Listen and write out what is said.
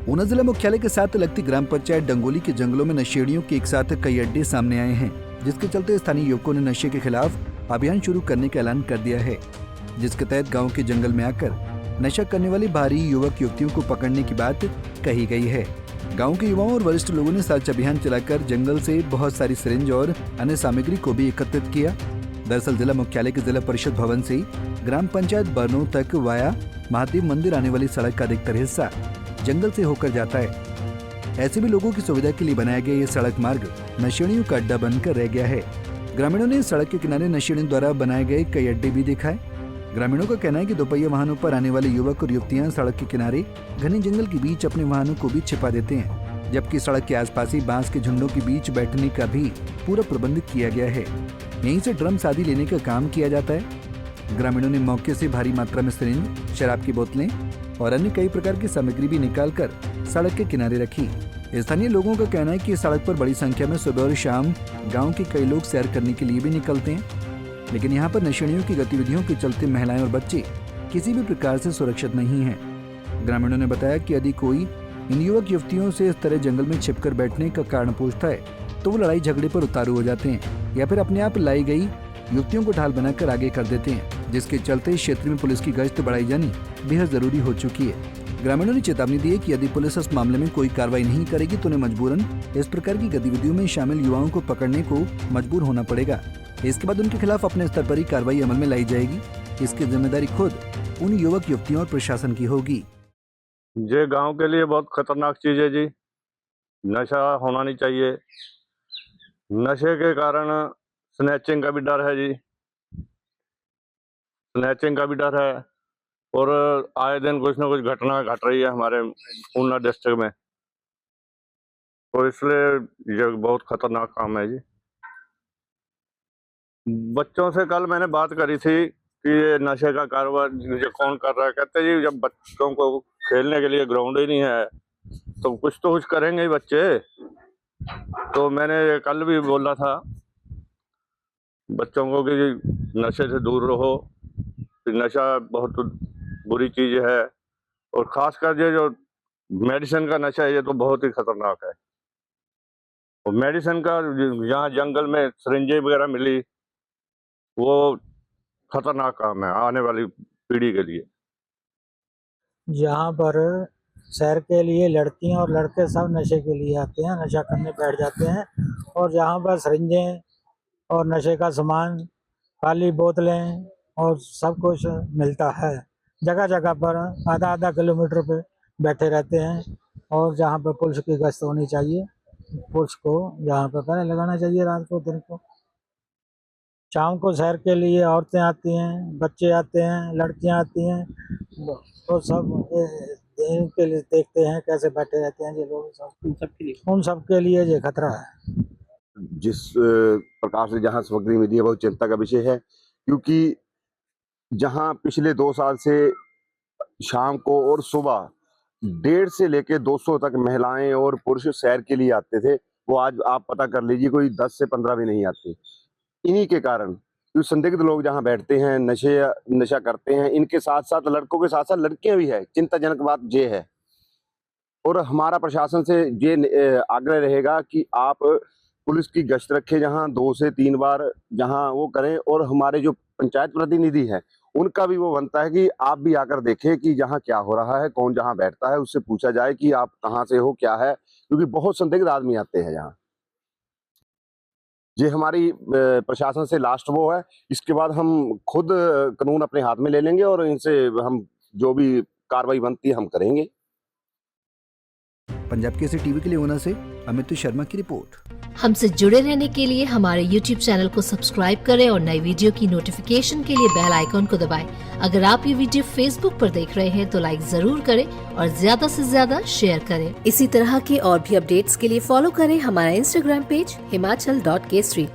ऊना जिला मुख्यालय के साथ लगती ग्राम पंचायत डंगोली के जंगलों में नशेड़ियों के एक साथ कई अड्डे सामने आए हैं, जिसके चलते स्थानीय युवकों ने नशे के खिलाफ अभियान शुरू करने का ऐलान कर दिया है, जिसके तहत गांव के जंगल में आकर नशा करने वाली भारी युवक युवतियों को पकड़ने की बात कही गई है। गांव के युवाओं और वरिष्ठ लोगों ने सर्च अभियान चलाकर जंगल से बहुत सारी सिरिंज और अन्य सामग्री को भी एकत्रित किया। दरअसल जिला मुख्यालय के जिला परिषद भवन से ग्राम पंचायत बरनों तक वाया महादेव मंदिर आने वाली सड़क का अधिकतर हिस्सा जंगल से होकर जाता है। ऐसे भी लोगों की सुविधा के लिए बनाया गया ये सड़क मार्ग नशेड़ियों का अड्डा बनकर रह गया है। ग्रामीणों ने सड़क के किनारे नशेड़ियों द्वारा बनाए गए कई अड्डे भी दिखाए। ग्रामीणों का कहना है कि दोपहिया वाहनों पर आने वाले युवक और युवतियां सड़क के किनारे घने जंगल के बीच अपने वाहनों को भी छिपा देते हैं, जबकि सड़क के आसपास ही बांस के झुंडों के बीच बैठने का भी पूरा प्रबंध किया गया है। यहीं से ड्रम्स आदि लेने का काम किया जाता है। ग्रामीणों ने मौके से भारी मात्रा में सिरिंज, शराब की बोतलें और अन्य कई प्रकार की सामग्री भी निकालकर सड़क के किनारे रखी। स्थानीय लोगों का कहना है कि सड़क पर बड़ी संख्या में सुबह और शाम गांव के कई लोग सैर करने के लिए भी निकलते हैं, लेकिन यहां पर नशेड़ियों की गतिविधियों के चलते महिलाएं और बच्चे किसी भी प्रकार से सुरक्षित नहीं हैं। ग्रामीणों ने बताया कि यदि कोई इन युवक युवतियों से इस तरह जंगल में छिपकर बैठने का कारण पूछता है तो वो लड़ाई झगड़े पर उतारू हो जाते हैं या फिर अपने आप लाई गई युवतियों को ढाल बनाकर आगे कर देते हैं, जिसके चलते इस क्षेत्र में पुलिस की गश्त बढ़ाई जानी बेहद जरूरी हो चुकी है। ग्रामीणों ने चेतावनी दी है कि यदि पुलिस इस मामले में कोई कार्रवाई नहीं करेगी तो उन्हें मजबूरन इस प्रकार की गतिविधियों में शामिल युवाओं को पकड़ने को मजबूर होना पड़ेगा। इसके बाद उनके खिलाफ अपने स्तर पर ही कार्रवाई अमल में लाई जाएगी। इसकी जिम्मेदारी खुद उन युवक युवतियों और प्रशासन की होगी। ये गांव के लिए बहुत खतरनाक चीज है जी। नशा होना नहीं चाहिए। नशे के कारण स्नैचिंग का भी डर है जी, स्नैचिंग का भी डर है और आए दिन कुछ ना कुछ घटना घट रही है हमारे ऊना डिस्ट्रिक्ट में, तो इसलिए ये बहुत खतरनाक काम है जी। बच्चों से कल मैंने बात करी थी कि ये नशे का कारोबार ये कौन कर रहा है। कहते जी जब बच्चों को खेलने के लिए ग्राउंड ही नहीं है तो कुछ करेंगे ही बच्चे। तो मैंने कल भी बोला था बच्चों को कि नशे से दूर रहो, नशा बहुत बुरी चीज है और खासकर ये जो मेडिसिन का नशा है ये तो बहुत ही खतरनाक है। और मेडिसिन का यहाँ जंगल में सिरिंजें वगैरह मिली वो खतरनाक काम है आने वाली पीढ़ी के लिए। यहाँ पर शहर के लिए लड़कियां और लड़के सब नशे के लिए आते हैं, नशा करने बैठ जाते हैं और यहाँ पर सिरिंजें और नशे का सामान, खाली बोतलें और सब कुछ मिलता है। जगह जगह पर आधा किलोमीटर पे बैठे रहते हैं और जहाँ पर पुलिस की गश्त होनी चाहिए, पुलिस को यहाँ पर पहरे लगाना चाहिए। रात को, दिन को, शाम को शहर के लिए औरतें आती हैं, बच्चे आते हैं, लड़कियां आती हैं, तो सब के लिए देखते हैं कैसे बैठे रहते हैं ये लोग। उन सब के लिए ये खतरा है। जिस प्रकार से जहाँ सामग्री मिली है बहुत चिंता का विषय है, क्योंकि जहाँ पिछले 2 साल से शाम को और सुबह 150 से लेके 200 तक महिलाएं और पुरुष सैर के लिए आते थे, वो आज आप पता कर लीजिए कोई 10 से 15 भी नहीं आते। इन्हीं के कारण क्योंकि संदिग्ध लोग जहाँ बैठते हैं नशा करते हैं, इनके साथ साथ लड़कों के साथ साथ लड़कियां भी है। चिंताजनक बात ये है और हमारा प्रशासन से ये आग्रह रहेगा कि आप पुलिस की गश्त रखें, जहां 2 से 3 बार जहां वो करें और हमारे जो पंचायत प्रतिनिधि हैं उनका भी वो बनता है कि आप भी आकर देखें कि जहां क्या हो रहा है, कौन जहां बैठता है उससे पूछा जाए कि आप कहां से हो, क्या है, क्योंकि बहुत संदिग्ध आदमी आते हैं यहाँ। ये हमारी प्रशासन से लास्ट वो है। इसके बाद हम खुद कानून अपने हाथ में ले लेंगे और इनसे हम जो भी कार्रवाई बनती है हम करेंगे। पंजाब केसरी टीवी के लिए ऊना से अमित शर्मा की रिपोर्ट। हमसे जुड़े रहने के लिए हमारे YouTube चैनल को सब्सक्राइब करें और नई वीडियो की नोटिफिकेशन के लिए बेल आइकॉन को दबाएं। अगर आप ये वीडियो Facebook पर देख रहे हैं तो लाइक जरूर करें और ज्यादा से ज्यादा शेयर करें। इसी तरह के और भी अपडेट्स के लिए फॉलो करें हमारा Instagram पेज himachal.kesri।